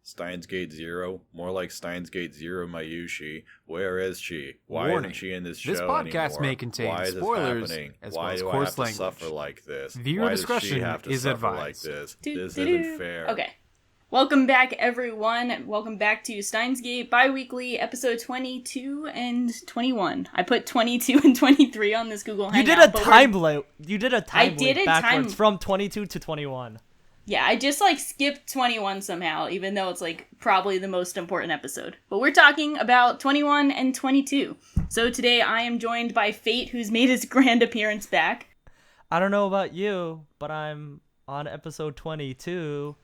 Steins Gate Zero? More like Steins Gate Zero Mayushi. Where is she? Why Warning. isn't she in this This show podcast anymore? may contain Why is spoilers this happening? as Why well as do I coarse have to language. suffer like this? Viewer Why does discretion she have to is suffer advised. like this? This isn't fair. Okay. Welcome back, everyone. Welcome back to Steins Gate Biweekly, episode 22 and 21. I put 22 and 23 on this Google Hangout. You did a time loop. You did a time did loop a backwards time- from 22 to 21. Yeah, I just, skipped 21 somehow, even though it's, probably the most important episode. But we're talking about 21 and 22. So today I am joined by Fate, who's made his grand appearance back. I don't know about you, but I'm on episode 22.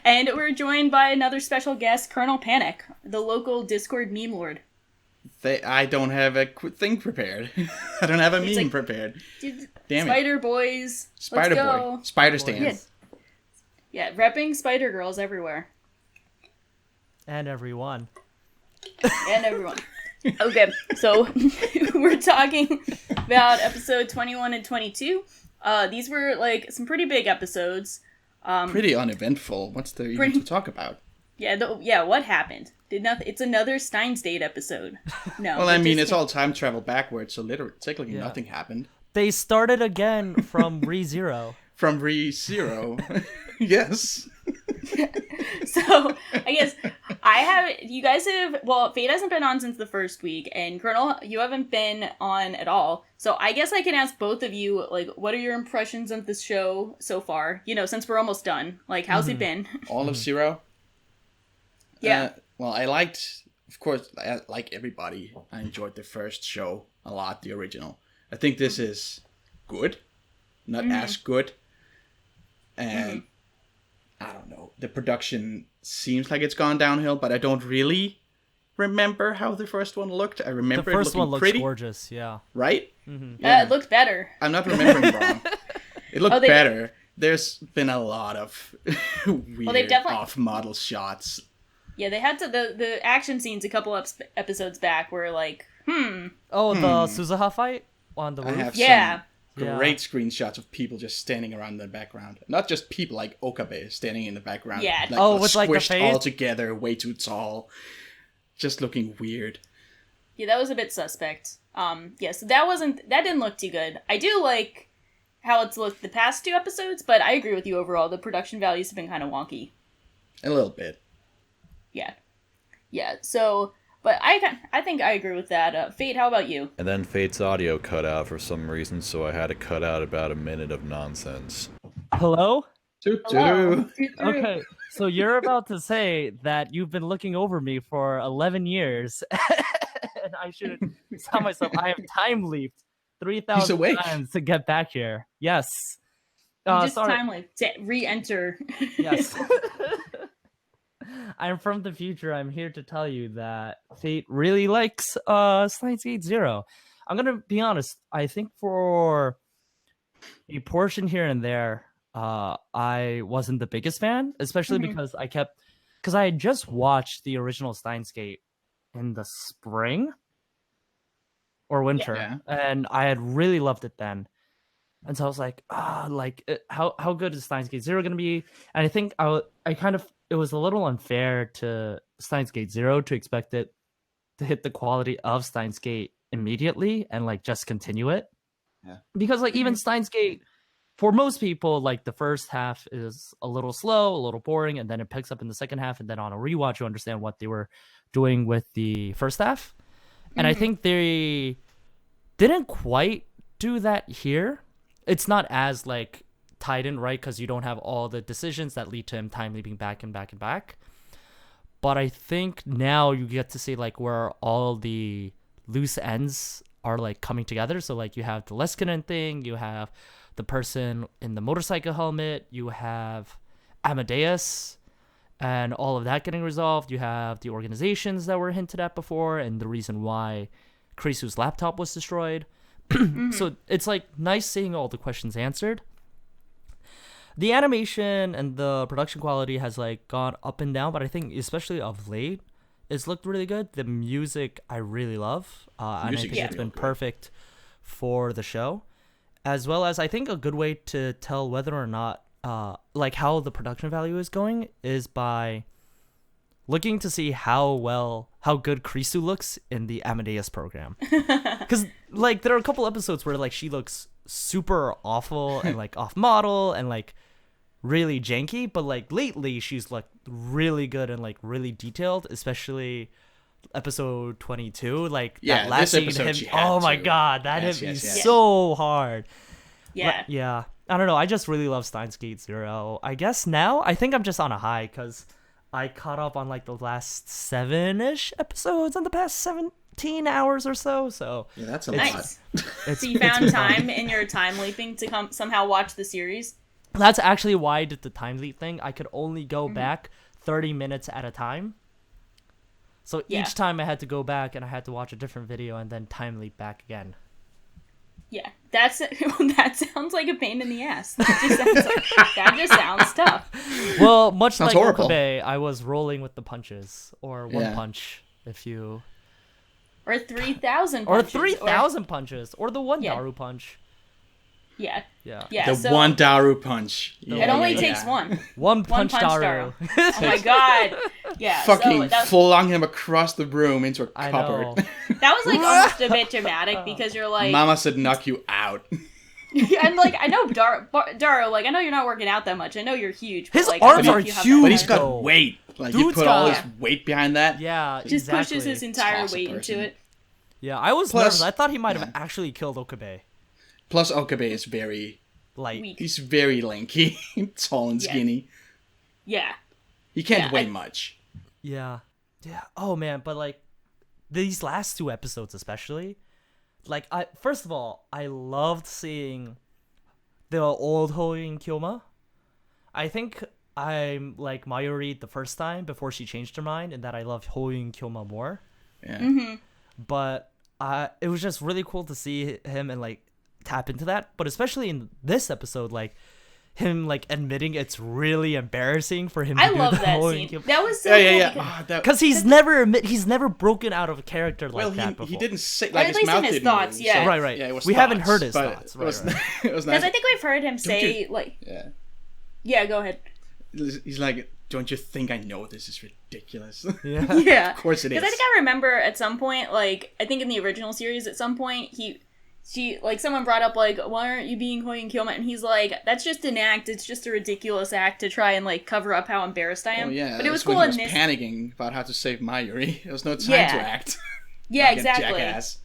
And we're joined by another special guest, Colonel Panic, the local Discord meme lord. I don't have a thing prepared. I don't have a meme prepared. Dude, Damn Spider Boys. Spider let's Boy. go. Spider Stance. Yeah, repping Spider Girls everywhere. And everyone. And everyone. Okay, so we're talking about episode 21 and 22. These were, some pretty big episodes. Pretty uneventful. What's there even to talk about? Yeah, what happened? It's another Steins Gate episode. No. Well, I mean, it's all time travel backwards, so literally, technically nothing happened. They started again from ReZero. From Re-Zero. Yes. So, I guess Fate hasn't been on since the first week, and Colonel, you haven't been on at all. So I guess I can ask both of you, what are your impressions of this show so far? Since we're almost done. How's it been? All of Zero? Yeah. Well, I liked, of course, like everybody, I enjoyed the first show a lot, the original. I think this is good, not as good. And I don't know, the production seems like it's gone downhill, but I don't really remember how the first one looked. I remember The first it looking one looks pretty, gorgeous, yeah. right? It looked better. I'm not remembering wrong. It looked better. There's been a lot of weird off-model shots. Yeah, they had the action scenes a couple episodes back were Oh, the Suzuha fight on the I roof? have Yeah. some great screenshots of people just standing around in the background. Not just people like Okabe standing in the background. Yeah. With squished the face? all together, way too tall. Just looking weird. Yeah, that was a bit suspect. So that didn't look too good. I do like how it's looked the past two episodes, but I agree with you overall. The production values have been kind of wonky. A little bit. Yeah. So, but I think I agree with that. Fate, how about you? And then Fate's audio cut out for some reason, so I had to cut out about a minute of nonsense. Hello? Hello. Okay, so you're about to say that you've been looking over me for 11 years, and I should tell myself I have time leaped 3,000 times to get back here. Yes. Just sorry. time to re-enter. Yes. I'm from the future. I'm here to tell you that Fate really likes Steins Gate Zero. I'm gonna be honest. I think for a portion here and there, I wasn't the biggest fan, especially because I had just watched the original Steins Gate in the spring or winter, and I had really loved it then. And so I was like, how good is Steins Gate Zero gonna be? And I think it was a little unfair to Steins Gate Zero to expect it to hit the quality of Steins Gate immediately and just continue it. Yeah. Because even Steins Gate, for most people, the first half is a little slow, a little boring, and then it picks up in the second half, and then on a rewatch you understand what they were doing with the first half. And I think they didn't quite do that here. It's not as tied in, right? Because you don't have all the decisions that lead to him time leaping back and back and back. But I think now you get to see where all the loose ends are coming together. So you have the Leskinen thing, you have the person in the motorcycle helmet, you have Amadeus, and all of that getting resolved. You have the organizations that were hinted at before, and the reason why Krisu's laptop was destroyed. So it's nice seeing all the questions answered. The animation and the production quality has gone up and down, but I think especially of late, it's looked really good. The music I really love, and I think it's been perfect for the show, as well as I think a good way to tell whether or not like how the production value is going is by looking to see how good Krisu looks in the Amadeus program. Because like there are a couple episodes where like she looks super awful and like off model and like really janky, but like lately she's like really good and like really detailed, especially episode 22. Like Yeah, that last this scene episode she hit, had oh my to. god, that Yes, hit me yes, yes. so hard. Yeah. But, yeah, I don't know, I just really love Steins Gate Zero. I guess now I think I'm just on a high because I caught up on like the last 7-ish episodes in the past 17 hours or so. So Yeah, that's a Nice. lot. it's, So you it's found been time fun. in your time leaping to come somehow watch the series? That's actually why I did the time leap thing. I could only go Mm-hmm. back 30 minutes at a time. So Yeah. each time I had to go back and I had to watch a different video and then time leap back again. Yeah, that sounds like a pain in the ass. That just sounds tough. Well, much Sounds like horrible. Okabe, I was rolling with the punches, or one Yeah. punch, if you, Or 3,000 or punches. 3,000 punches, or the one Yeah. Daru punch. Yeah, Yeah. yeah. The so one Daru punch. it only Yeah, takes yeah. one. One punch, punch Daru. Oh my god. Yeah. Fucking so that, flung him across the room into a I cupboard. know. that was like almost a bit dramatic because you're like, Mama said knock you out. and like I know Daru, like I know you're not working out that much. I know you're huge. But, His like, I arms don't know are if you have huge. that But he's kind of- got Go. weight. Like you Dude's put all got- his weight behind that. Yeah, just exactly. pushes his entire Toss a weight person. into it. Yeah, I was Plus- nervous. I thought he might have yeah. actually killed Okabe. Plus Okabe is very Like, Weak. he's very lanky, tall and Yeah. skinny. Yeah. He can't Yeah, weigh I- much. yeah. Oh man, but like these last two episodes especially, like first of all, I loved seeing the old Hoin Kyoma. I think I'm like Mayuri the first time before she changed her mind, and that I love Hoin Kyoma more. Yeah. Mm-hmm. But it was just really cool to see him and like tap into that. But especially in this episode, like him like admitting it's really embarrassing for him. I to do love the that Hoin scene. Kyoma. That was so Yeah, yeah, cool yeah. because- Ah, that- Because he's never broken out of a character like well, that he before. didn't say At like his least in mouth his didn't thoughts, move, yeah. Right. Yeah, it was We haven't thoughts, heard his but thoughts. It was, Right. it was Because nice. I think we've heard him say you- like, Yeah. yeah, go ahead. He's like, don't you think I know this is ridiculous? Yeah. Yeah, Of course it is. Because I think I remember at some point, like I think in the original series, at some point she like someone brought up like, why aren't you being Hoin Kyoma? And he's like, that's just an act. It's just a ridiculous act to try and like cover up how embarrassed I am. Oh yeah, but it was that's when cool he in was this. panicking about how to save Mayuri. There was no time Yeah. to act. Yeah, Like a exactly. jackass.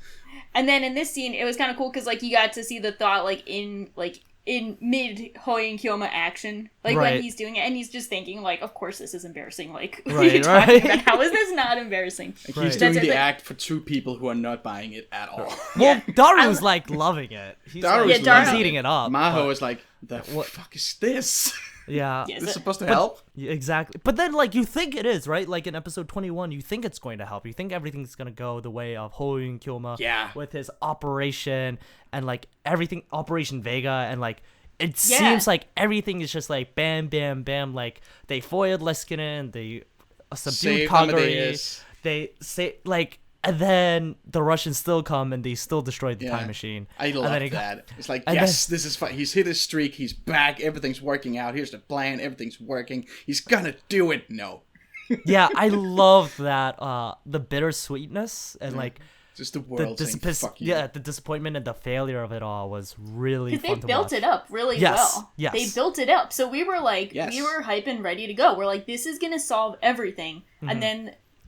And then in this scene, it was kind of cool because like you got to see the thought like in mid Hoin Kyoma action, like Right. when he's doing it, and he's just thinking like, of course this is embarrassing. Like, what are Right, you talking right. about? How is this not embarrassing? Like, Right. he's doing That's the it. act for two people who are not buying it at all. Well, Daru's I- like loving it. He's, Daru's like, Daru- he's eating it up. Maho but- is like, the What- fuck is this? yeah. Yes. Is this supposed to help? Yeah, exactly. But then, like, you think it is, right? Like, in episode 21, you think it's going to help. You think everything's going to go the way of Hoin Kyoma Yeah. with his operation and, like, everything, Operation Vega, and, like, it Yeah. seems like everything is just, like, bam, bam, bam. Like, they foiled Leskinen, they subdued Save Kagari, Amadeus. they say, like, and then the Russians still come and they still destroyed the Yeah. time machine. I And love then it got- that. It's like, and yes, this is fine. He's hit his streak. He's back. Everything's working out. Here's the plan. Everything's working. He's gonna do it. No. Yeah, I love that, the bittersweetness and, like, Just the the world saying, fuck you. the disappointment and the failure of it all was really Because fun they to built watch. it up really Yes, well. yes. They built it up. So we were like, Yes. we were hyping, ready to go. We're like, this is going to solve everything. And then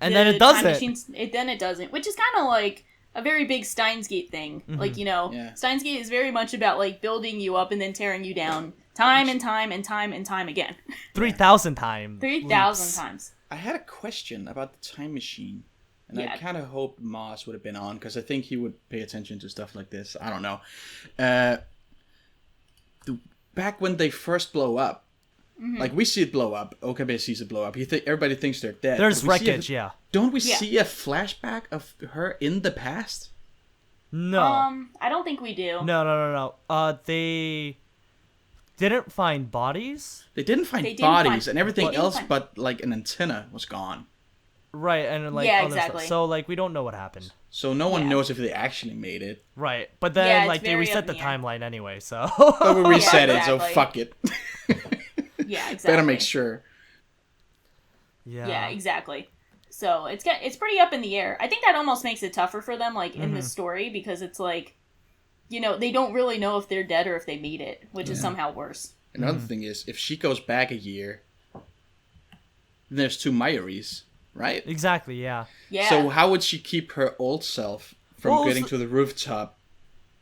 Mm-hmm. And then it doesn't. Then it doesn't, which is kind of like a very big Steins Gate thing. Mm-hmm. Like, you know, Yeah. Steins Gate is very much about like building you up and then tearing you down time and time and time and time again. 3,000 times. 3,000 times. I had a question about the time machine. And Yeah. I kind of hoped Moss would have been on because I think he would pay attention to stuff like this. I don't know. Back when they first blow up, Mm-hmm. like we see it blow up, Okabe sees it blow up. Everybody thinks they're dead. There's but we see wreckage, yeah. Don't we Yeah. see a flashback of her in the past? No. I don't think we do. No. They didn't find bodies. They didn't find They didn't bodies find- and everything they didn't else, find- but like an antenna was gone. Right, and like Yeah, other exactly. stuff. So like we don't know what happened. So no one Yeah. knows if they actually made it. Right. But then Yeah, it's like they very reset up the in the air. timeline anyway, so But we reset it, so exactly. fuck it. Yeah, exactly. Better make sure. Yeah, exactly. So it's pretty up in the air. I think that almost makes it tougher for them, like in the story, because it's like, they don't really know if they're dead or if they made it, which is somehow worse. Another thing is, if she goes back a year, there's 2 Mayoris, right? Exactly. Yeah. Yeah. So how would she keep her old self from getting to the rooftop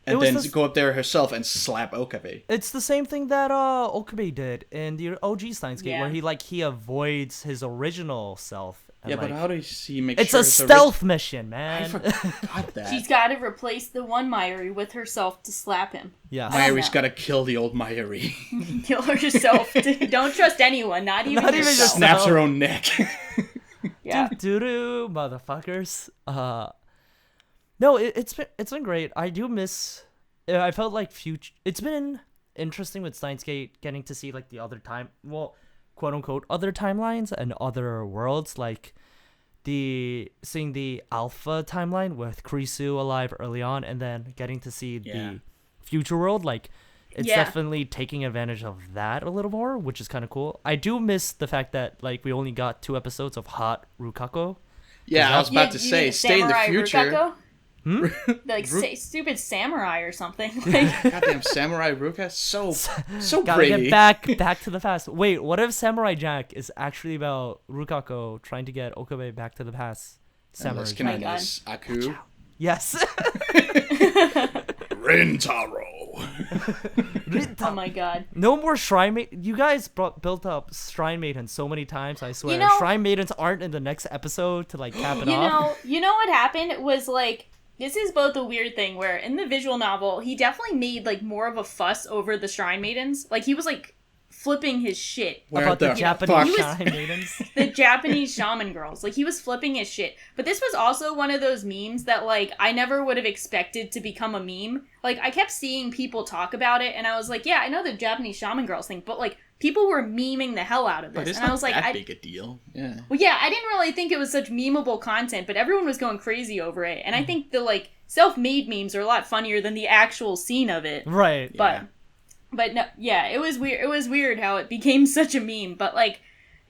and then go up there herself and slap Okabe? It's the same thing that Okabe did in the OG Steins Gate, where he avoids his original self. And, but how does he make it's sure a stealth mission, man. I forgot that. She's got to replace the one Mayuri with herself to slap him. Yeah. Mayuri's got to kill the old Mayuri. Kill herself. Don't trust anyone, not even yourself. Snaps her own neck. Yeah. Doo-doo, motherfuckers. No, it's been great. I do miss. I felt like future. It's been interesting with Steins Gate getting to see like the other quote unquote other timelines and other worlds, like seeing the alpha timeline with Kurisu alive early on, and then getting to see the future world. Like it's definitely taking advantage of that a little more, which is kind of cool. I do miss the fact that like we only got 2 episodes of hot Rukako. Yeah, I was about to say, stay in the future. Rukako? Like stupid samurai or something. Like, goddamn Samurai Ruka, so gotta pretty. Get back to the past. Wait, what if Samurai Jack is actually about Rukako trying to get Okabe back to the past? Samurai Jack. Aku. Yes. Rintaro. Oh my god. No more Shrine Maiden. You guys built up Shrine Maiden so many times, I swear. Shrine Maidens aren't in the next episode to like cap it off. You know what happened was like, this is both a weird thing where in the visual novel, he definitely made like more of a fuss over the Shrine Maidens. Like he was like flipping his shit about the Japanese Shrine Maidens. The Japanese shaman girls. Like he was flipping his shit. But this was also one of those memes that like I never would have expected to become a meme. Like I kept seeing people talk about it and I was like, yeah, I know the Japanese shaman girls thing, but like people were memeing the hell out of this. But and I was like, that big a deal. Yeah. Well, yeah, I didn't really think it was such memeable content, but everyone was going crazy over it. And I think the like self-made memes are a lot funnier than the actual scene of it. Right. But no, yeah, it was weird. It was weird how it became such a meme, but like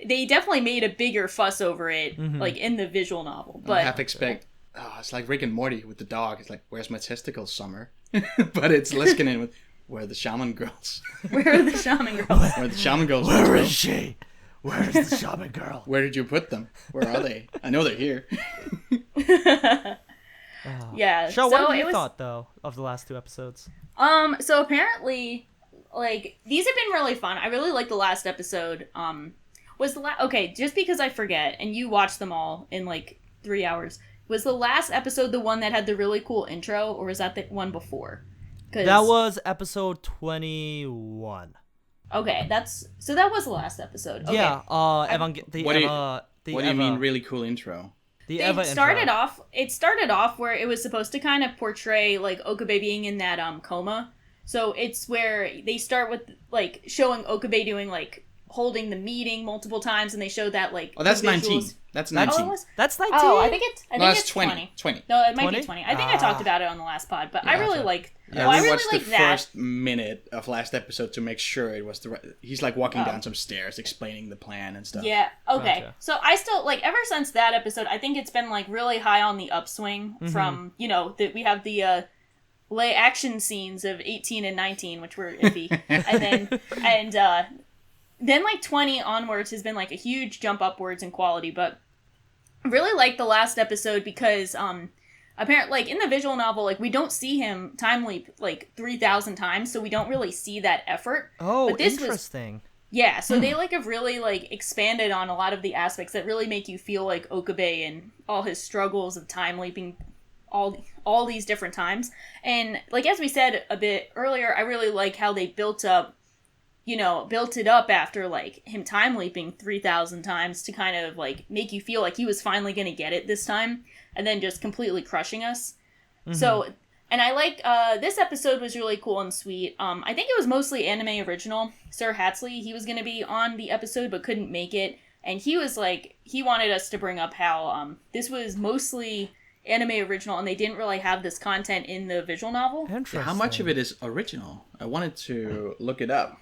they definitely made a bigger fuss over it, like in the visual novel. But I have to expect. Oh, it's like Rick and Morty with the dog. It's like, where's my testicles, Summer? But it's Liskinen with, where are the shaman girls? Where are the shaman girls? Where are the shaman girls? Where is she? Where's the shaman girl? Where did you put them? Where are they? I know they're here. Yeah. What have you thought though of the last 2 episodes? So apparently, like these have been really fun. I really like the last episode. Okay, just because I forget, and you watched them all in like 3 hours. Was the last episode the one that had the really cool intro, or was that the one before? That was episode 21. Okay, that was the last episode. Okay. Yeah, What do you mean really cool intro? It started off where it was supposed to kind of portray like Okabe being in that coma. So it's where they start with like showing Okabe doing like holding the meeting multiple times, and they show that like that's 19. That's 19. Oh, that's 19. Oh, I think it's 20. No, it might be 20. I think I talked about it on the last pod, but I really like. Yeah, I we really watched like the that. first minute of last episode to make sure it was the right. He's like walking down some stairs, explaining the plan and stuff. Yeah. Okay. Gotcha. So I still like ever since that episode. I think it's been like really high on the upswing from that we have the lay action scenes of 18 and 19, which were iffy, and then like 20 onwards has been like a huge jump upwards in quality. But I really like the last episode because apparently, like in the visual novel, like we don't see him time leap like 3,000 times, so we don't really see that effort. Oh, but this interesting. Yeah, so they like have really like expanded on a lot of the aspects that really make you feel like Okabe and all his struggles of time leaping all these different times. And like as we said a bit earlier, I really like how they built it up after like him time leaping 3,000 times to kind of like make you feel like he was finally going to get it this time, and then just completely crushing us. So, and I like this episode was really cool and sweet. I think it was mostly anime original. Sir Hatsley, he was going to be on the episode but couldn't make it, and he was like, he wanted us to bring up how this was mostly anime original and they didn't really have this content in the visual novel. Interesting. How much of it is original? I wanted to look it up.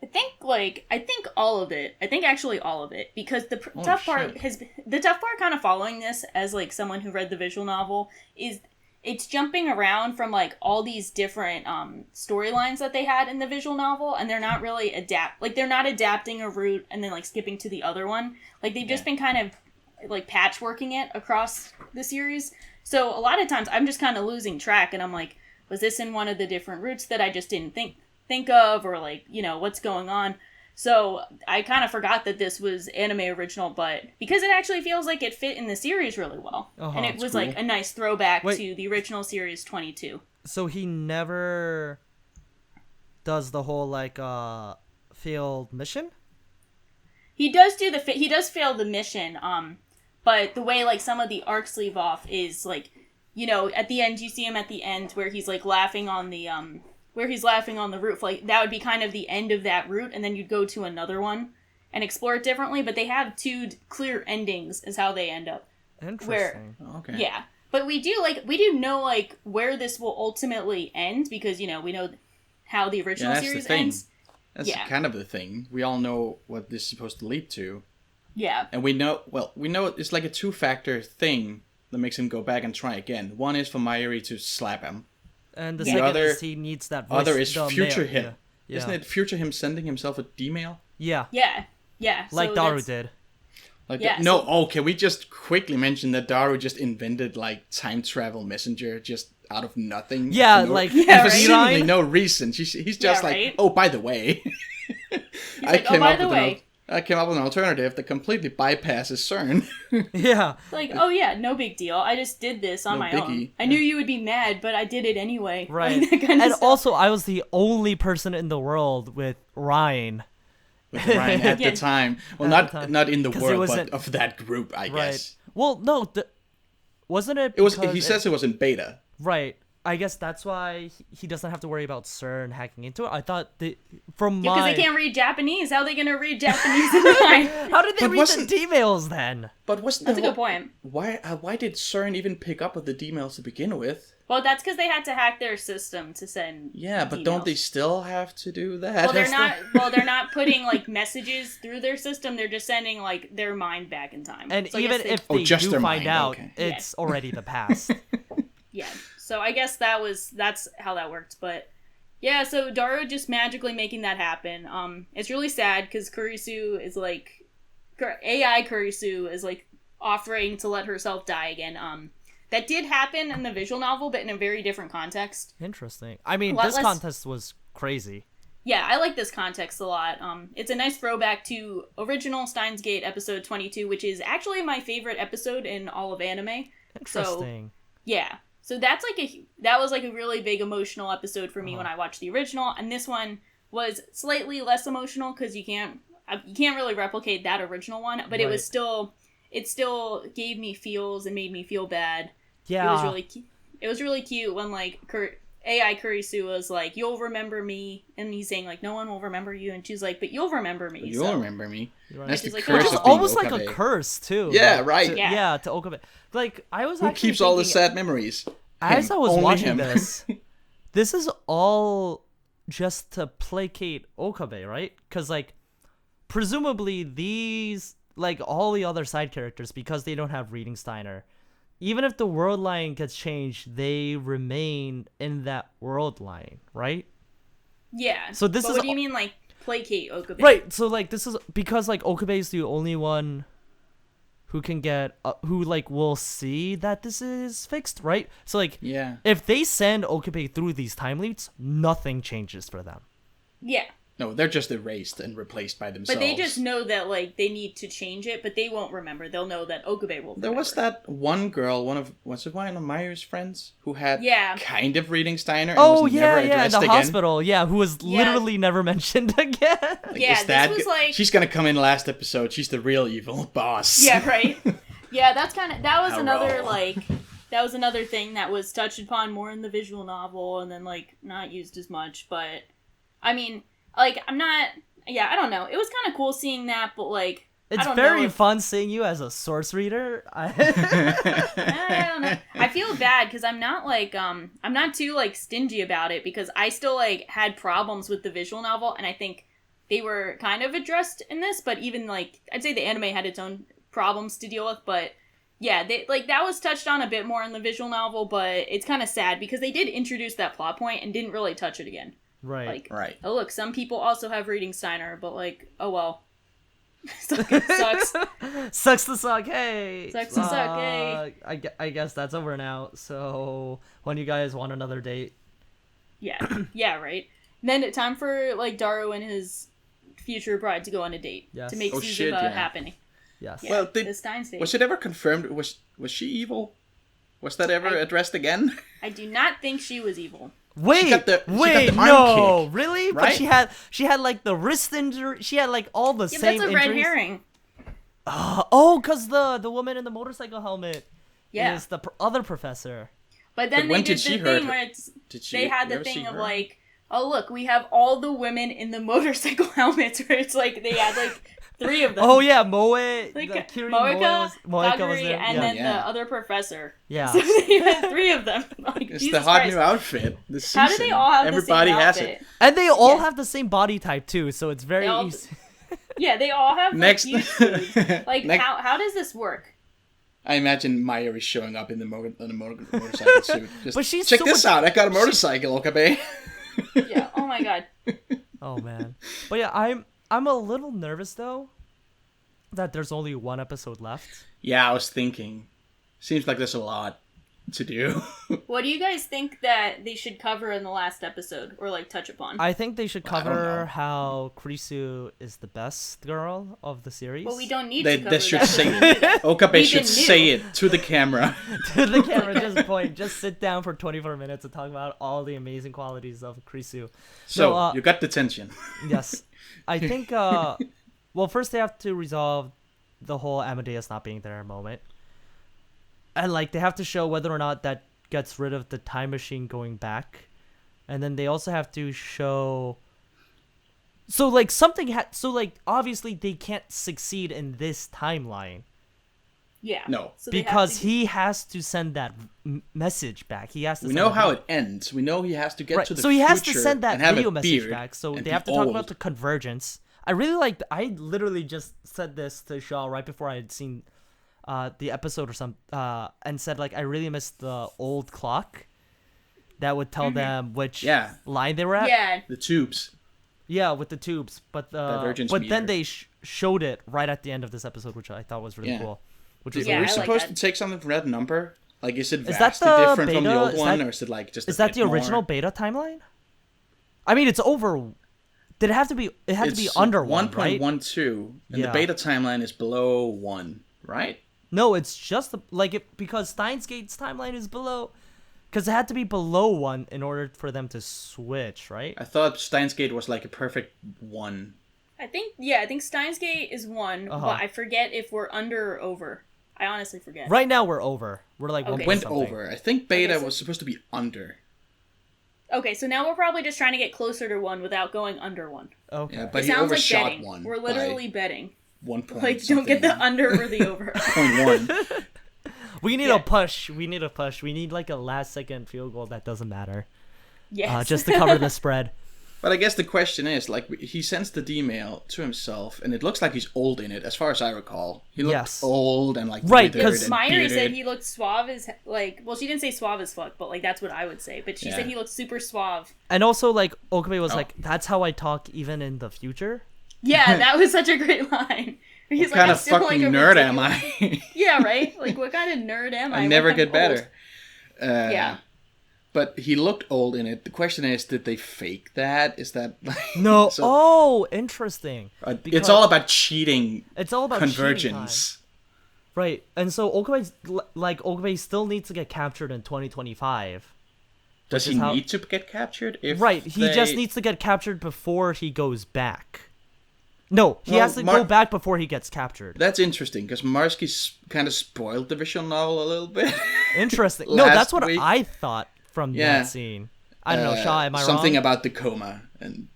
I think all of it. I think actually all of it, because the Holy tough part shit. the tough part kind of following this as like someone who read the visual novel is it's jumping around from like all these different storylines that they had in the visual novel, and they're not really they're not adapting a route and then like skipping to the other one. Like they've just been kind of like patchworking it across the series. So a lot of times I'm just kind of losing track, and I'm like, was this in one of the different routes that I just didn't think of, or like, you know, what's going on? So I kind of forgot that this was anime original, but because it actually feels like it fit in the series really well, and it was cool. like a nice throwback Wait. to the original series 22. So he never does the whole like failed mission? He does fail the mission, but the way like some of the arcs leave off is like, you know, at the end you see him at the end where he's like laughing on the roof. Like that would be kind of the end of that route, and then you'd go to another one and explore it differently. But they have two clear endings is how they end up. Interesting. Okay. Yeah, but we do know like where this will ultimately end, because you know we know how the original that's the series thing. ends. That's kind of the thing. We all know what this is supposed to lead to. Yeah. And we know it's like a two-factor thing that makes him go back and try again. One is for Mayuri to slap him. And the The second other- is he needs that voice. Other is the future mail. him. Yeah. Isn't it future him sending himself a D-mail? Yeah. Yeah. Like so Daru that's- did. Like Yeah, no, so- can we just quickly mention that Daru just invented like time travel messenger just out of nothing? Yeah, for no, like for right? seemingly no reason. He's just Yeah, like, right? oh, by the way, like, "Oh, by the way." I came up with an alternative that completely bypasses CERN. Yeah. Like, oh yeah, no big deal. I just did this on No my biggie. own. I knew you would be mad, but I did it anyway. Right. Like, that kind of And stuff. also, I was the only person in the world with Ryan. With Ryan at Yeah. the time. Well, At the time. not in the 'Cause it world, wasn't- but of that group, I Right. guess. Well, no, wasn't it? It was. because He says it was in beta. Right. I guess that's why he doesn't have to worry about CERN hacking into it. I thought from because my they can't read Japanese. How are they gonna read Japanese in time? how did they But read wasn't- the emails then? But wasn't That's a the good whole- point. Why did CERN even pick up with the D-mails to begin with? Well, that's because they had to hack their system to send. Yeah, but don't they emails. still have to do that? Well, they're not putting like messages through their system. They're just sending like their mind back in time. And So I even guess if Oh, they just do their find mind, out, okay. it's already the past. yeah. So I guess that's how that worked. But yeah, so Daru just magically making that happen. It's really sad because Kurisu is like AI Kurisu is like offering to let herself die again. That did happen in the visual novel, but in a very different context. Interesting. I mean, A lot this less- contest was crazy. Yeah, I like this context a lot. It's a nice throwback to original Steins Gate episode 22, which is actually my favorite episode in all of anime. Interesting. Yeah. So that was like a really big emotional episode for me when I watched the original, and this one was slightly less emotional because you can't really replicate that original one, but Right. it still gave me feels and made me feel bad. Yeah. It was really cute when like AI Kurisu was like, "You'll remember me," and he's saying like, "No one will remember you," and she's like, "But you'll remember me." You'll so. remember me. Right. That's Which the is like- curse Which Which is of being almost like a Okabe. curse too. Yeah, like, right. To, Yeah. yeah, to Okabe. Like I was Who actually keeps all the thinking- sad memories? As Him. I was Only watching him. this, this is all just to placate Okabe, right? Because like, presumably these, like all the other side characters, because they don't have Reading Steiner, even if the world line gets changed, they remain in that world line, right? Yeah. So this but is what do you mean like placate Okabe? Right. So like, this is because like Okabe is the only one who can get, who like will see that this is fixed, right? So like, Yeah. if they send Okabe through these time leaps, nothing changes for them. Yeah. No, they're just erased and replaced by themselves. But they just know that like they need to change it, but they won't remember. They'll know that Okabe will. There was remember. that one girl, one of Mayu's friends, who had Yeah. kind of Reading Steiner and Oh was yeah, never yeah, in addressed the again. hospital, yeah, who was Yeah. literally never mentioned again. Like, Yeah, is this that was like- she's gonna come in last episode. She's the real evil boss. Yeah. Right. Yeah. That was another Hello. like. That was another thing that was touched upon more in the visual novel, and then like not used as much. But I mean, like I'm not. Yeah, I don't know. It was kind of cool seeing that, but like I It's don't very know if- fun seeing you as a source reader. I don't know. I feel bad because I'm not like I'm not too like stingy about it because I still like had problems with the visual novel, and I think they were kind of addressed in this, but even like I'd say the anime had its own problems to deal with, but yeah, they like that was touched on a bit more in the visual novel, but it's kind of sad because they did introduce that plot point and didn't really touch it again. Right. Like, Right. oh look, some people also have reading Steiner, but like, oh well. Sucks. Sucks to suck. Hey. Sucks to suck. Hey. I guess that's over now. So when you guys want another date? Yeah. Yeah. Right. And then time for like Daru and his future bride to go on a date to make season happening. Yes. Yeah, Well, the Steins date. was it ever confirmed? Was she evil? Was that ever addressed again? I do not think she was evil. Wait, she got the arm no, kick, really? right? But she had like the wrist injury. She had like all the same that's a injuries. red herring. Cause the woman in the motorcycle helmet Yeah. is the other professor. But then But they when did did she the hurt thing her? where it's Did she? they had you the ever see thing of her? like, oh look, we have all the women in the motorcycle helmets where it's like they had like 3 of them. Oh yeah, Moe, Like Kiri Moeka, was Kaguri, there. and Yeah. then Yeah. the other professor. Yeah. So they had 3 of them. Like, It's Jesus the hot Christ. new outfit. This season. How do they all have Everybody the same has outfit? it. And they all Yeah. have the same body type too, so it's very They all- easy. Yeah, they all have like, Next, huge boobs. Like Next- how does this work? I imagine Maya is showing up in the motorcycle suit. Just, But she's check so this much- out. I got a motorcycle, Okabe. Yeah. Oh my god. Oh man. But yeah, I'm a little nervous though that there's only 1 episode left. Yeah, I was thinking. Seems like there's a lot to do. What do you guys think that they should cover in the last episode or like touch upon? I think they should I don't cover know. how Kurisu is the best girl of the series. Well, we don't need They- to cover they should that. say because we knew that. Okabe We should even knew. say it to the camera. To the camera, just sit down for 24 minutes and talk about all the amazing qualities of Kurisu. So, No, you got the tension. Yes. I think, well, first they have to resolve the whole Amadeus not being there moment. And, like, they have to show whether or not that gets rid of the time machine going back. And then they also have to show... So, like, obviously they can't succeed in this timeline. Yeah. No. So they have Because to- he has to send that message back. He has to We send know it how back. it ends. We know he has to get Right. to the So future he has to send that and have video a message beard back. So and they be have to talk old. about the convergence. I really liked. I literally just said this to Shaw right before I had seen the episode or some and said like I really missed the old clock that would tell them which Yeah. line they were at. Yeah. the tubes. Yeah, with the tubes. But Divergence then meter. they showed it right at the end of this episode, which I thought was really Yeah. cool. Which was Yeah, Are we I like supposed that. to take something from that number? Like, is it Is that vastly the different from the beta? old Is one, that- or is it like just? Is a that bit the more? original beta timeline? I mean, it's over. Did it have to be? It had to be It's under 1, right? 1.12, and Yeah. the beta timeline is below 1, right? No, it's just because Steins Gate's timeline is below, because it had to be below 1 in order for them to switch, right? I thought Steins Gate was like a perfect 1. I think Steins Gate is 1, Uh-huh. but I forget if we're under or over. I honestly forget. Right now we're over. We're like Okay. 1 point Went something. over. I think beta Okay, so- was supposed to be under. Okay, so now we're probably just trying to get closer to 1 without going under 1. Okay. Yeah, but It he sounds like overshot betting. 1. We're literally betting. 1 point. Like, don't get the under or the over. 0.1. We need Yeah. a push. We need a push. We need like a last second field goal that doesn't matter, Yes. just to cover the spread. But I guess the question is, like, he sends the D-mail to himself, and it looks like he's old in it, as far as I recall. He looked Yes. old and, like, Right, withered 'cause and Myri bearded. said he looked suave as like. Well, she didn't say suave as fuck, but like that's what I would say. But she Yeah. said he looked super suave. And also, like Okabe was Oh. like, "That's how I talk even in the future." Yeah, that was such a great line. He's What kind "I'm of still, fucking like, a nerd am ridiculous-" I? Yeah, right. Like, what kind of nerd am I? I never when I'm get old? better. Yeah. But he looked old in it. The question is, did they fake that? Is that like No. so- Oh, interesting. it's because- all about cheating. It's all about cheating time. Convergence. Right, and so Okabe still needs to get captured in 2025. Does Which he is how- need to get captured? If Right, he just they- needs to get captured before he goes back. No, he Well, has to go back before he gets captured. That's interesting because Marsky kind of spoiled the visual novel a little bit. Interesting. No, last that's what week. I thought from Yeah. that scene. I don't know, Shaw, am I something wrong? about the coma and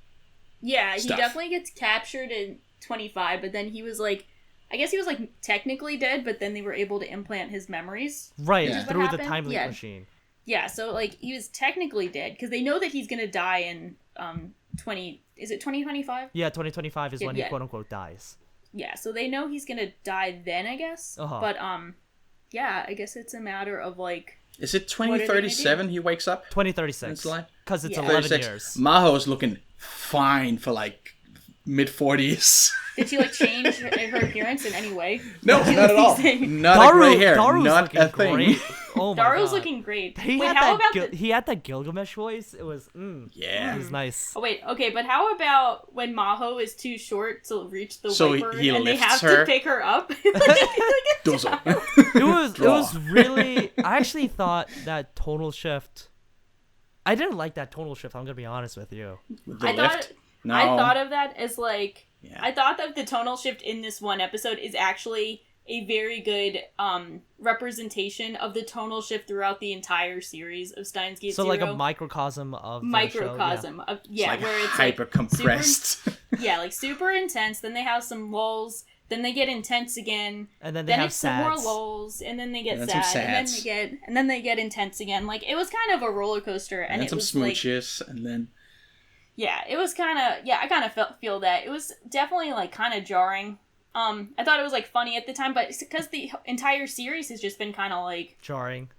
Yeah, he Stuff. definitely gets captured in 25, but then he was like, I guess he was like technically dead, but then they were able to implant his memories. Right, Yeah. through What the happened? time leap Yeah. machine. Yeah, so like he was technically dead because they know that he's gonna die in is it 2025? Yeah, 2025 is when he Yeah. quote unquote dies. Yeah, so they know he's gonna die then, I guess. Uh-huh. But yeah, I guess it's a matter of like. Is it What are they gonna 2037 he wakes up? 2036. It's like Because it's Yeah. 11 36. years. Maho's looking fine for like mid-40s. Did she like change her appearance in any way? No, She not at all. looking- Not a gray hair. Daru's Not looking a thing. great. Oh my Daru's god. looking great. He Wait, had how that about the? he had that Gilgamesh voice. It was Yeah. it was nice. Oh wait, okay, but how about when Maho is too short to reach the So white bird he and they lifts have her. to pick her up? Dozo. It Draw. was really. I actually thought that tonal shift. I didn't like that tonal shift. I'm gonna be honest with you. With the I lift? thought No. I thought of that as like Yeah. I thought that the tonal shift in this one episode is actually a very good representation of the tonal shift throughout the entire series of Steins Gate So Zero. like a microcosm of the microcosm of It's where it's hyper like compressed. yeah, like super intense. Then they have some lulls. Then they get intense again. Yeah. And then they Then have it's some more sads. lulls, and then they get And then some sad, and then sads. they get intense again. Like it was kind of a roller coaster, and and it some was like smooches, and then yeah, it was kind of I kind of feel that it was definitely like kind of jarring. I thought it was like funny at the time, but because the entire series has just been kind of like Jarring.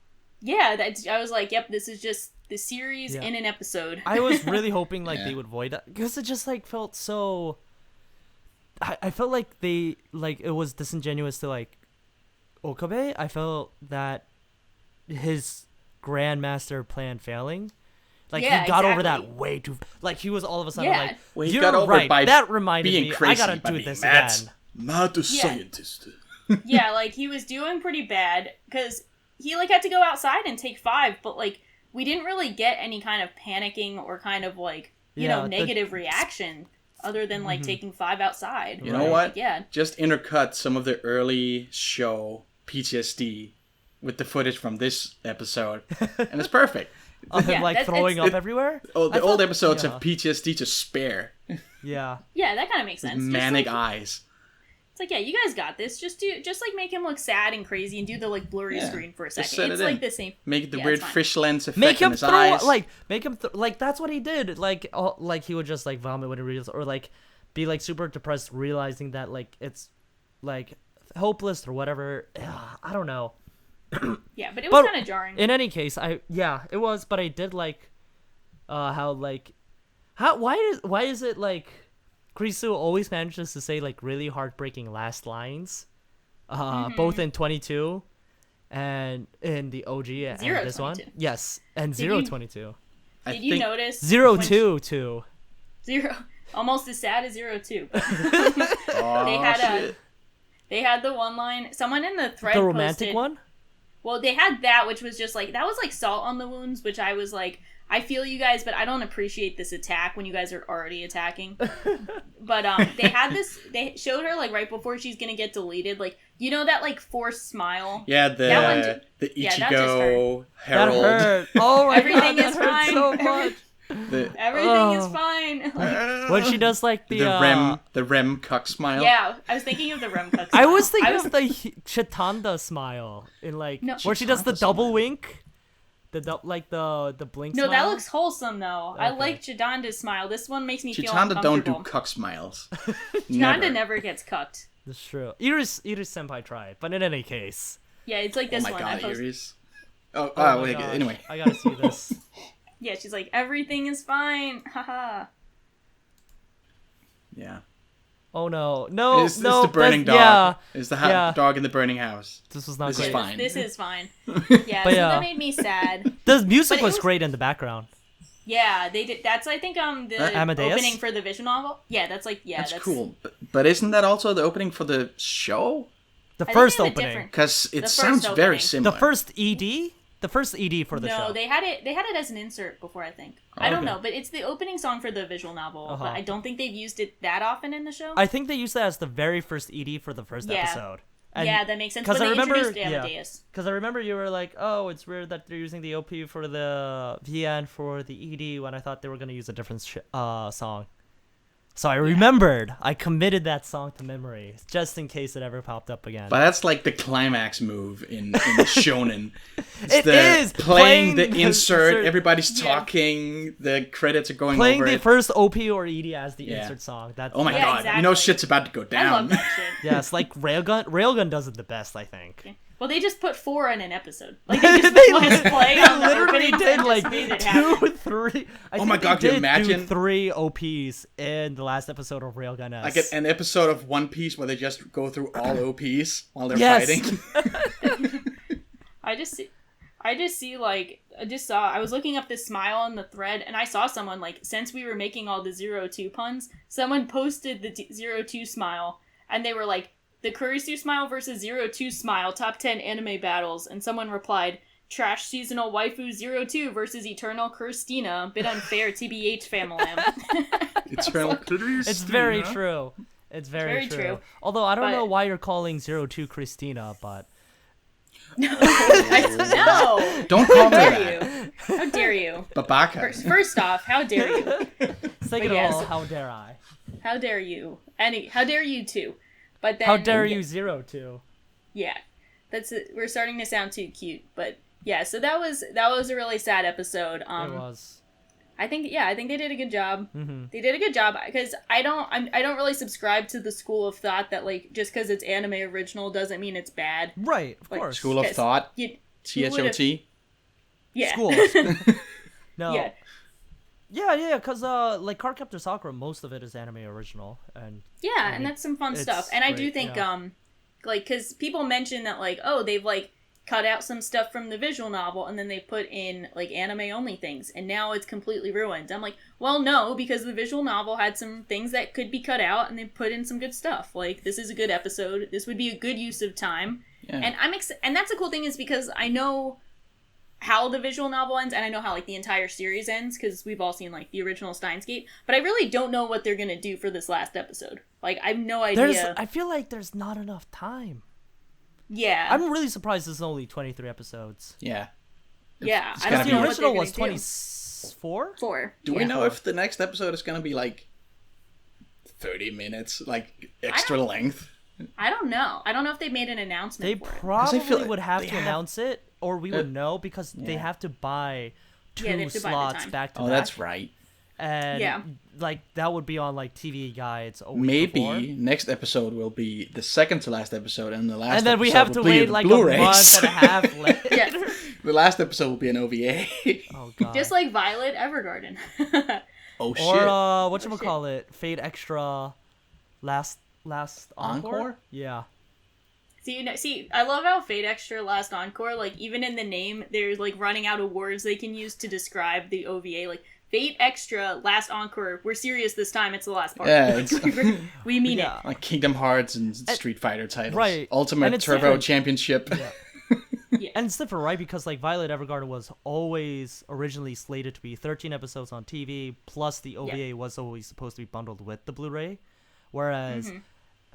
yeah, that I was like, yep, this is just the series Yeah. in an episode. I was really hoping like Yeah. they would void that because it just like felt so. I felt like they like it was disingenuous to like Okabe. I felt that his grandmaster plan failing. Like Yeah, he got over exactly. that way too. Like he was all of a sudden Yeah. like, Well, he you're got over right. it by that reminded being me. crazy. I gotta by do being this mad. again. Mad Yeah. scientist. Yeah, like he was doing pretty bad because he like had to go outside and take 5, but like we didn't really get any kind of panicking or kind of like you Yeah, know the- negative reaction other than like taking 5 outside. You know Like, what? yeah. Just intercut some of the early show PTSD with the footage from this episode, and it's perfect. Of Yeah, him like that's- throwing it's- up everywhere. Oh, the I old thought- episodes yeah. have PTSD to spare. Yeah. Yeah, that kind of makes sense. Just, Manic like, eyes. it's like, yeah, you guys got this. Just like make him look sad and crazy and do the like blurry Yeah, screen for a just second. set It's it like in. the same. Make the Yeah, weird it's fine. fish lens effect Make in him his throw eyes. like that's what he did. Like he would just like vomit when he realized, or like be like super depressed, realizing that like it's like hopeless or whatever. I don't know. Yeah, but it was But kind of jarring. in any case, it was, but I did like why is it like Kurisu always manages to say like really heartbreaking last lines, both in 22 and in the OG and this one. 022. Yes, and Did you- 022. I Did you think- notice? 02 too. 0, almost as sad as 02. Oh, They had shit. They had the one line. Someone in the thread The romantic posted, one? Well, they had that, which was just like that was like salt on the wounds, which I was like, I feel you guys, but I don't appreciate this attack when you guys are already attacking. But they had this. They showed her like right before she's gonna get deleted, like you know that like forced smile. Yeah, That one the yeah, that just Ichigo That Herald. hurt. Oh my Everything god, is that hurt fine. so much. The, Everything is Oh. fine. Like, When she does like the the rem cuck smile. yeah, I was thinking of the Remcook. I was thinking was, of the Chitanda smile in like No. where she does the Chitanda double smile. wink, the blink. No, smile. that looks wholesome though. I Okay. like Chidanda's smile. This one makes me feel Chitanda don't do uncomfortable. cuck smiles. Chitanda never gets cucked. That's true. Iris senpai tried, but in any case. Yeah, it's like Oh this my one. god, I post- Iris. Oh, my wait, gosh, anyway. I gotta see this. Yeah, she's like, everything is fine. Haha. Yeah. Oh no, no, It's no! the burning that's- dog. Yeah, It's the yeah. dog in the burning house. this was not This is great. fine. This is fine. Yeah, But so yeah. that made me sad. The music But it was was- great in the background. Yeah, they did. That's I think the Amadeus? opening for the visual novel. Yeah, that's like That's cool. But isn't that also the opening for the show? The think first they have a opening, different- Because it first sounds very opening. similar. the first ED for the No, show. they had it as an insert before. I think. I don't Okay. know, but it's the opening song for the visual novel. Uh-huh. But I don't think they've used it that often in the show. I think they used that as the very first ED for the first Yeah. episode. And yeah, that makes sense. 'cause But I they remember- introduced yeah. Amadeus. Because I remember you were like, oh, it's weird that they're using the OP for the VN for the ED when I thought they were going to use a different song. So I remembered. I committed that song to memory, just in case it ever popped up again. But that's like the climax move in shonen. It is playing the insert. Everybody's Yeah. talking. The credits are going playing over the it. first OP or ED as the Yeah. insert song. That's Oh my Yeah, god! exactly. You know shit's about to go I down. love that shit. Yes, like Railgun does it the best, I think. Well, they just put 4 in an episode. Like they just They press play They on the literally opening did and like just made it happen. 2, 3. I Oh think my God, they can you did imagine? do 3 OPs in the last episode of Railgun S. Like an episode of One Piece where they just go through all OPs while they're Yes. fighting. I was looking up this smile on the thread and I saw someone like, since we were making all the 02 puns, someone posted the 02 smile and they were like, the Kurisu smile versus 02 smile, top 10 anime battles. And someone replied, trash seasonal waifu 02 versus eternal Christina. Bit unfair, TBH family. Eternal It's very true. It's very true. Although I don't But- know why you're calling 02 Christina, but No. Don't call How her dare that. you? How dare you? Babaka. First off, how dare you? second yes. of all, how dare I? How dare you? How dare you too? But then How dare you 02? Yeah, we're starting to sound too cute. But yeah, so that was a really sad episode. It was. I think they did a good job. Mm-hmm. They did a good job because I don't really subscribe to the school of thought that like just because it's anime original doesn't mean it's bad. Right, of Like, course. School of Yes. Thought. You THOT. yeah. School. No. Yeah. Yeah, because like Cardcaptor Sakura, most of it is anime original, and Yeah, and that's some fun it's stuff. And I do great, think, yeah. like, because people mention that, like, oh, they've, like, cut out some stuff from the visual novel and then they put in, like, anime-only things, and now it's completely ruined. I'm like, well, no, because the visual novel had some things that could be cut out and they put in some good stuff. Like, this is a good episode. This would be a good use of time. Yeah. And and that's the cool thing is because I know how the visual novel ends and I know how like the entire series ends because we've all seen like the original Steins Gate, but I really don't know what they're gonna do for this last episode. Like I have no idea. I feel like there's not enough time. Yeah, I'm really surprised there's only 23 episodes. Yeah. yeah. it's I gotta don't be- know The what they're original gonna was do. 24. 4. Do we Yeah. know if the next episode is going to be like 30 minutes, like extra length? I don't know. I don't know if they made an announcement They for it. probably feel like would have they to have- announce it, or we would know because they yeah. have to buy 2 Yeah, they have to buy the slots time. back to Oh, back. that's right. And Yeah. like that would be on like TV guides a week Maybe before. next episode will be the second to last episode, and the last And then we episode have to will be wait the like a Blu-rays. month and a half later. Yeah, The last episode will be an OVA. Oh god. just like Violet Evergarden. Oh shit! or Oh, whatchamacallit, Fate Extra last encore? Encore? Yeah. See, I love how Fate Extra Last Encore, like, even in the name, they're, like, running out of words they can use to describe the OVA. Like, Fate Extra Last Encore, we're serious this time, it's the last part. Yeah, it's We mean Yeah. like Kingdom Hearts and Street Fighter titles. right. Ultimate And it's Turbo different. Championship. it. And it's different, right? Because like Violet Evergarden was always originally slated to be 13 episodes on TV, plus the OVA was always supposed to be bundled with the Blu-ray, whereas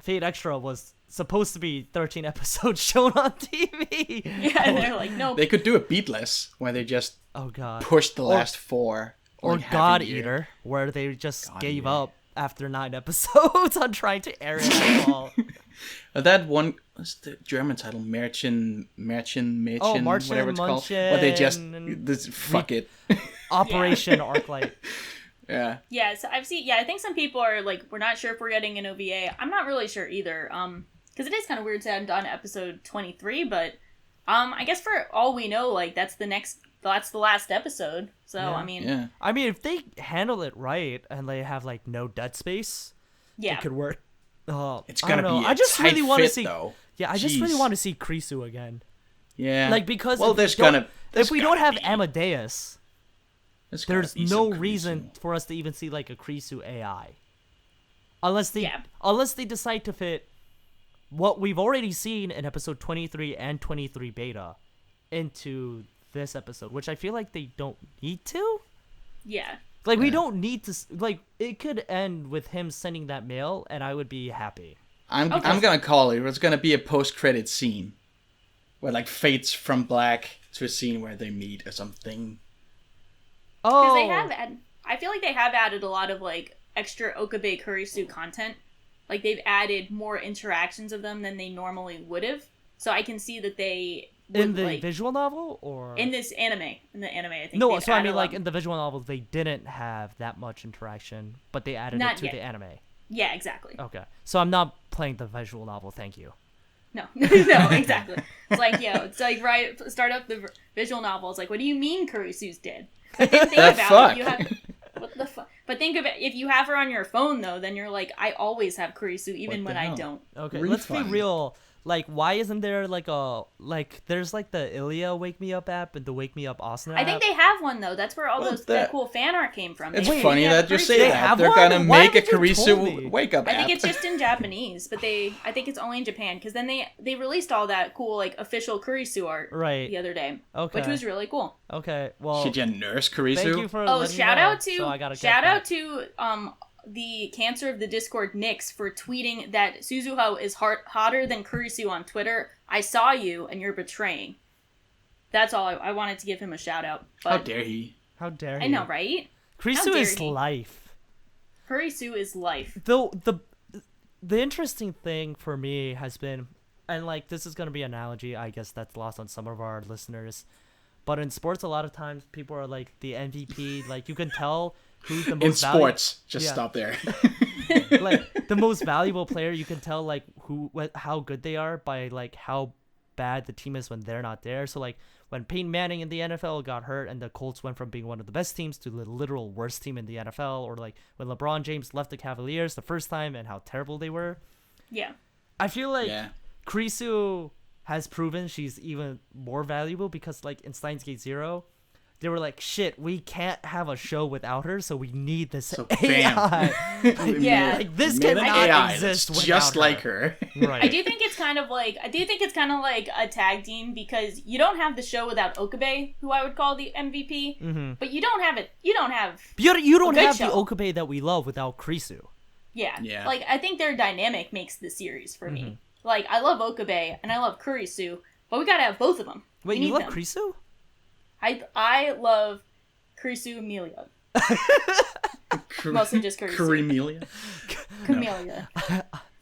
Fate Extra was supposed to be 13 episodes shown on TV. Yeah, and they're like, nope. They could do a Beatless where they just Oh god. pushed the last 4. Or like, half a God year. Eater, where they just God gave Eater. up after 9 episodes on trying to air it at all. That one, what's the German title? Märchen, Oh, Märchen, whatever it's called. Where they just, Munchen. fuck it. Operation Arclight. Yeah. Yeah, so I think some people are like, we're not sure if we're getting an OVA. I'm not really sure either. Because it is kind of weird to end on episode 23, but I guess for all we know, like, that's the last episode. So, Yeah. I mean, Yeah. I mean, if they handle it right and they have like no dead space, yeah. it could work. It's I gonna don't know. be. I just really want to see. though. Yeah, I just really Jeez. want to see Krisu again. Yeah. Like because well, if there's we don't- gonna. if we don't have be. Amadeus, There's gotta there's be no some reason Kurisu. for us to even see like a Krisu AI, unless they Yeah. decide to fit what we've already seen in episode 23 and 23 beta into this episode, which I feel like they don't need to. Yeah. Like we don't need to. Like it could end with him sending that mail, and I would be happy. I'm gonna call it. It's gonna be a post-credit scene, where like fades from black to a scene where they meet or something. Because Oh, they have I feel like they have added a lot of, like, extra Okabe Kurisu content. Like, they've added more interactions of them than they normally would have. So I can see that they would, In the like, visual novel, or in this anime. In the anime, I think. no? they've So I added mean, a like lot- in the visual novel, they didn't have that much interaction, but they added Not it to yet. the anime. Yeah, exactly. Okay, so I'm not playing the visual novel. Thank you. No, no, exactly. It's like, it's like, right, start up the visual novel. It's like, what do you mean Kurisu's dead? But then think The about fuck? it. You have, what the fuck? But think of it, if you have her on your phone, though, then you're like, I always have Kurisu, even What when the I hell? don't. Okay, Refund. let's be real. Like, why isn't there there's like the Ilya Wake Me Up app and the Wake Me Up Asuna I app? think they have one, though. That's where all Well, that that- cool fan art came from. It's They funny have that you Kurisu. say They that. have They're one? gonna Why make a haven't you told me? Kurisu wake up I app. think it's just in Japanese, but I think it's only in Japan, because then they released all that cool, like, official Kurisu art Right. the other day, Okay. which was really cool. Okay. Well, Should you nurse Kurisu? thank you for Oh, letting me shout know, out to so I gotta get shout that. out to the cancer of the Discord Nyx for tweeting that Suzuho is hotter than Kurisu on Twitter. I saw you and you're betraying. That's all. I wanted to give him a shout out. How But dare he? How dare you? I know, right? Kurisu dare is he? life. Kurisu is life. Though the interesting thing for me has been, and like this is gonna be an analogy, I guess that's lost on some of our listeners, but in sports a lot of times people are like the MVP, like you can tell who's the most In sports, just Yeah. stop there. like the most valuable player. You can tell like how good they are by like how bad the team is when they're not there. So like when Peyton Manning in the NFL got hurt and the Colts went from being one of the best teams to the literal worst team in the NFL, or like when LeBron James left the Cavaliers the first time and how terrible they were. Yeah. I feel like Yeah. Kurisu has proven she's even more valuable, because like in Steins Gate Zero, they were like, shit, we can't have a show without her, so we need this So AI. Yeah. Like this Made an cannot AI exist that's without just her. like her. Right. I do think it's kind of like a tag team, because you don't have the show without Okabe, who I would call the MVP, Mm-hmm. but you don't have it. You don't have You don't good have the show. Okabe that we love without Kurisu. Yeah. Yeah. Like, I think their dynamic makes the series for Mm-hmm. me. Like, I love Okabe and I love Kurisu, but we gotta have both of them. Wait, We you need love them. Kurisu? I love Kurisu Amelia. Mostly just Kurisu. Camelia. Camellia.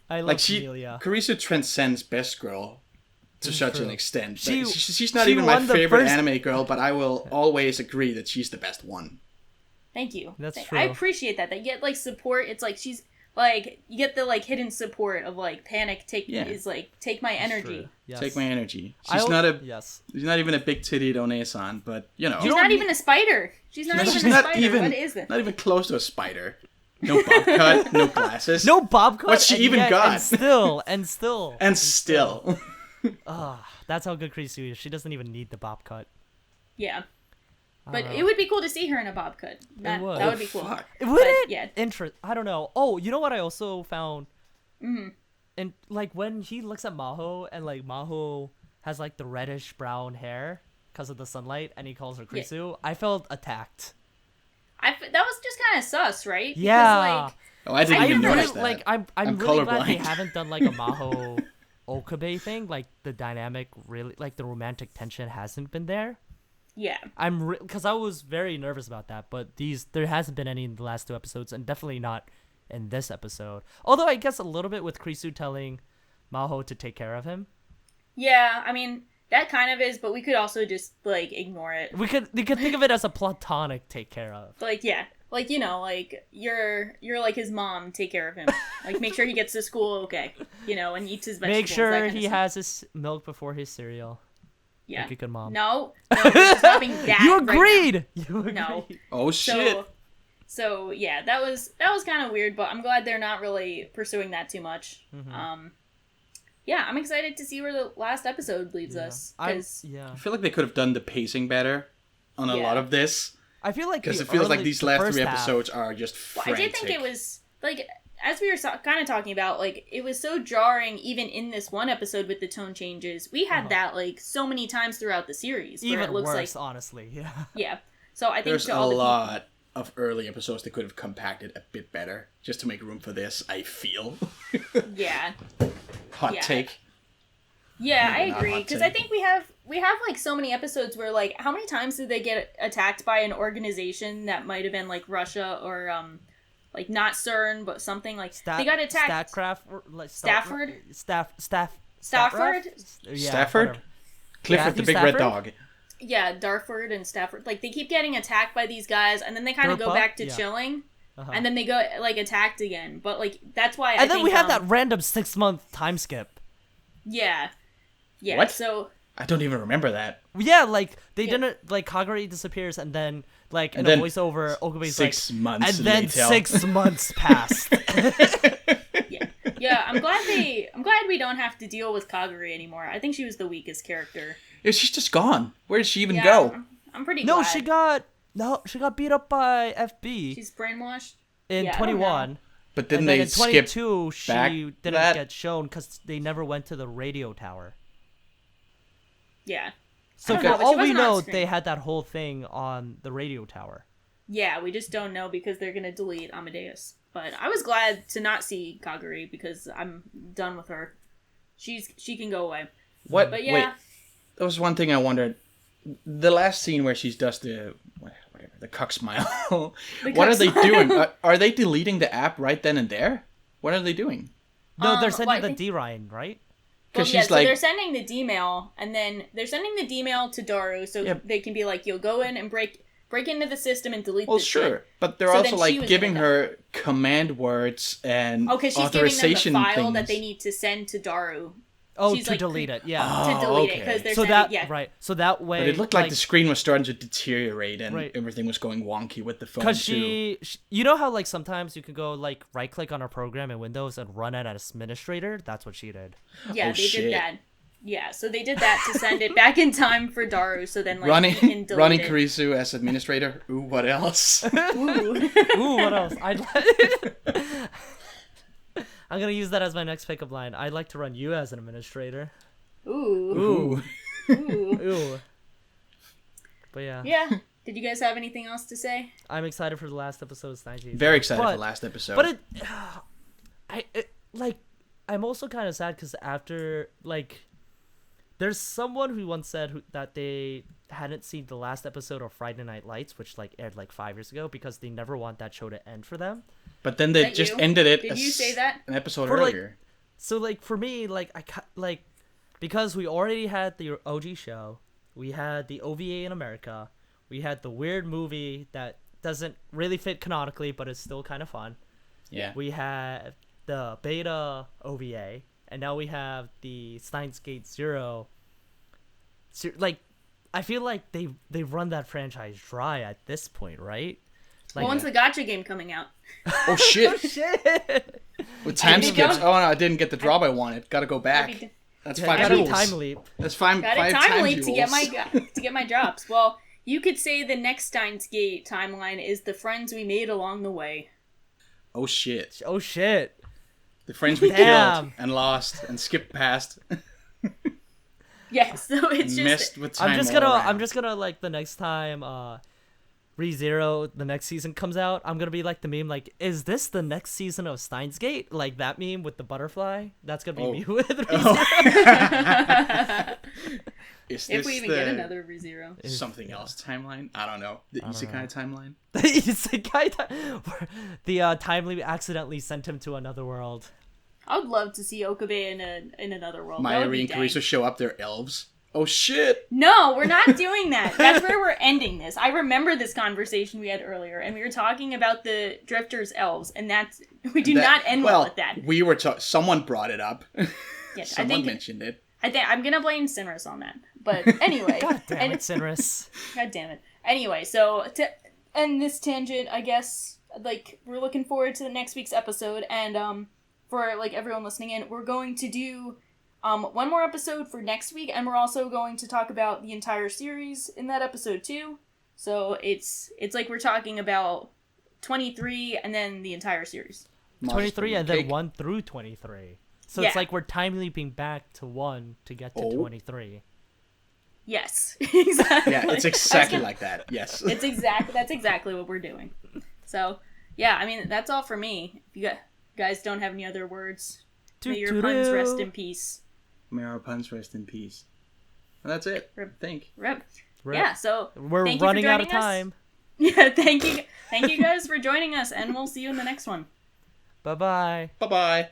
I love Like Kurisu transcends best girl to such an true. extent. She- She's not she even my won the favorite first- anime girl, but I will always agree that she's the best one. Thank you. That's I true. appreciate that. They get, like, support. It's like she's, like, you get the, like, hidden support of, like, Panic take my energy. Yes. Take my energy. I'll- She's not even a big titted Onesan, but you know. She's not even a spider. She's not even she's a not spider. even What is it? not even close to a spider. No bob cut, no glasses. No bob cut. What's she and even yet- got? And still. And still. That's how good Kurisu is. She doesn't even need the bob cut. Yeah. But it would be cool to see her in a bob cut. That would. would be cool. Fuck. Would But, it? yeah. I don't know. Oh, you know what I also found? Mm-hmm. And like when he looks at Maho and like Maho has like the reddish brown hair because of the sunlight, and he calls her Yeah. Kurisu, I felt attacked. That was just kind of sus, right? Yeah. Because, Oh, I didn't I even never notice really- that. Like I'm I'm really glad they colorblind. haven't done like a Maho Okabe thing. Like the dynamic really, like the romantic tension hasn't been there. yeah. Because I was very nervous about that, but there hasn't been any in the last two episodes, and definitely not in this episode. Although I guess a little bit with Kurisu telling Maho to take care of him. Yeah, I mean, that kind of is, but we could also just, like, ignore it. You could think of it as a platonic take care of. Like, yeah. Like, you know, like, you're like his mom, take care of him. Like, make sure he gets to school okay, you know, and eats his vegetables. Make that sure kind of he stuff. has his milk before his cereal. Yeah. Like a good mom. No, we're just having that You right now. agreed. You agreed. No. Oh shit. So yeah, that was kind of weird, but I'm glad they're not really pursuing that too much. Mm-hmm. Yeah, I'm excited to see where the last episode leads us. Because I feel like they could have done the pacing better on a Yeah. lot of this. I feel like Because it feels like these last three half, episodes are just I frantic. did think it was like, as we were kind of talking about, like, it was so jarring even in this one episode with the tone changes. We had that like so many times throughout the series. Where even it looks worse, like honestly. Yeah. yeah. So I think There's to a all the lot of early episodes that could have compacted a bit better just to make room for this, I feel. yeah. Hot Yeah. take. Yeah, I Not agree hot because I take. think we have like so many episodes where like how many times did they get attacked by an organization that might have been like Russia like not CERN, but something like they got attacked. Stafford. Yeah, Stafford? whatever. Clifford, the big red dog. Yeah, Darford and Stafford. Like, they keep getting attacked by these guys, and then they kind of go back to chilling, and then they go, like, attacked again. But, like, that's why And then we have that random 6-month time skip. Yeah. Yeah, What? So... I don't even remember that. Yeah, like, they didn't, like, Kagura disappears, and then, like, in a voiceover, Okabe's like... 6 months and then later. 6 months passed. Yeah, I'm glad we don't have to deal with Kagura anymore. I think she was the weakest character. Yeah, she's just gone. Where did she even go? I'm pretty glad. She got beat up by FB. She's brainwashed? In 21. But didn't and then they in 22, skip back she didn't that? get shown because they never went to the radio tower. Yeah. So I for don't know, but she all we wasn't know, on screen. they had that whole thing on the radio tower. Yeah, we just don't know because they're gonna delete Amadeus. But I was glad to not see Kagura because I'm done with her. She can go away. What? But yeah. Wait, that was one thing I wondered. The last scene where she does the whatever, the cuck smile. What are they doing? Are they deleting the app right then and there? What are they doing? No, they're sending the D-Ryan, right? Well, Because yeah, she's so like, they're sending the D-mail, and then they're sending the D-mail to Daru, so they can be like, you'll go in and break into the system and delete well, this sure, shit. but they're So also then she like was giving gonna her command words and Okay, she's authorization giving them the file things. that they need to send to Daru. Oh, She's to like, delete it, yeah. To delete it, okay. because they're So sending, that, yeah. right, so that way... But it looked like the screen was starting to deteriorate and Right. everything was going wonky with the phone Because too. you know how like sometimes you can go like right-click on a program in Windows and run it as administrator? That's what she did. Yeah, Oh, they shit. did that. Yeah, so they did that to send it back in time for Daru, so then like running he can delete running it. Kurisu as administrator. Ooh, what else? Ooh. Ooh, what else? I'm gonna use that as my next pickup line. I'd like to run you as an administrator. Ooh. Ooh. Ooh. Ooh. But yeah. Yeah. Did you guys have anything else to say? I'm excited for the last episode of Steins. Very excited for the last episode. But I'm also kind of sad because after like, there's someone who once said that they hadn't seen the last episode of Friday Night Lights, which like aired like 5 years ago, because they never want that show to end for them. But then they Is that just you? ended it. Did you say that? An episode For, like, earlier. So like for me, like because we already had the OG show, we had the OVA in America, we had the weird movie that doesn't really fit canonically, but it's still kind of fun. Yeah. We had the beta OVA, and now we have the Steins Gate Zero. So, like, I feel like they've run that franchise dry at this point, right? Like, Well, when's the gotcha game coming out? Oh shit! shit! With time Did you skips. go? Oh no, I didn't get the drop I wanted. Gotta go back. That's Yeah, 5 gotta jewels. time leap. That's five. Got five a time leap jewels. to get my drops. Well, you could say the next Steins Gate timeline is the friends we made along the way. Oh shit! Oh shit! The friends we Damn. killed and lost and skipped past. Yes, so it's just Messed with time. I'm just all gonna around. like the next time ReZero the next season comes out, I'm gonna be like the meme like, is this the next season of Steins Gate? Like that meme with the butterfly? That's gonna be me with ReZero. Is if this we even the get another ReZero. something else timeline? I don't know. The Isekai timeline. It's the guy where the time leap accidentally sent him to another world. I would love to see Okabe in another world. That would Mayuri be and dang. Kariso show up. They're elves. Oh shit! No, we're not doing that. That's where we're ending this. I remember this conversation we had earlier, and we were talking about the Drifters elves, and we do not end well with that. We were. Someone brought it up. Yes, Someone mentioned it. I think I'm gonna blame Sinris on that. But anyway, God damn it, Sinris. God damn it. Anyway, so to end this tangent, I guess like we're looking forward to the next week's episode, and for like everyone listening in, we're going to do one more episode for next week, and we're also going to talk about the entire series in that episode too. So it's like we're talking about 23 and then the entire series. 23 and then 1 through 23. So it's Yeah. like we're time leaping back to 1 to get to 23. Yes, exactly. Yeah, it's exactly like that. Yes. That's exactly what we're doing. So yeah, I mean that's all for me. If you guys don't have any other words, may your puns rest in peace. May our puns rest in peace. And that's it. I think. Rip. Rip. Yeah, so We're thank you for running out of joining us. time. Yeah, thank you guys for joining us, and we'll see you in the next one. Bye bye. Bye bye.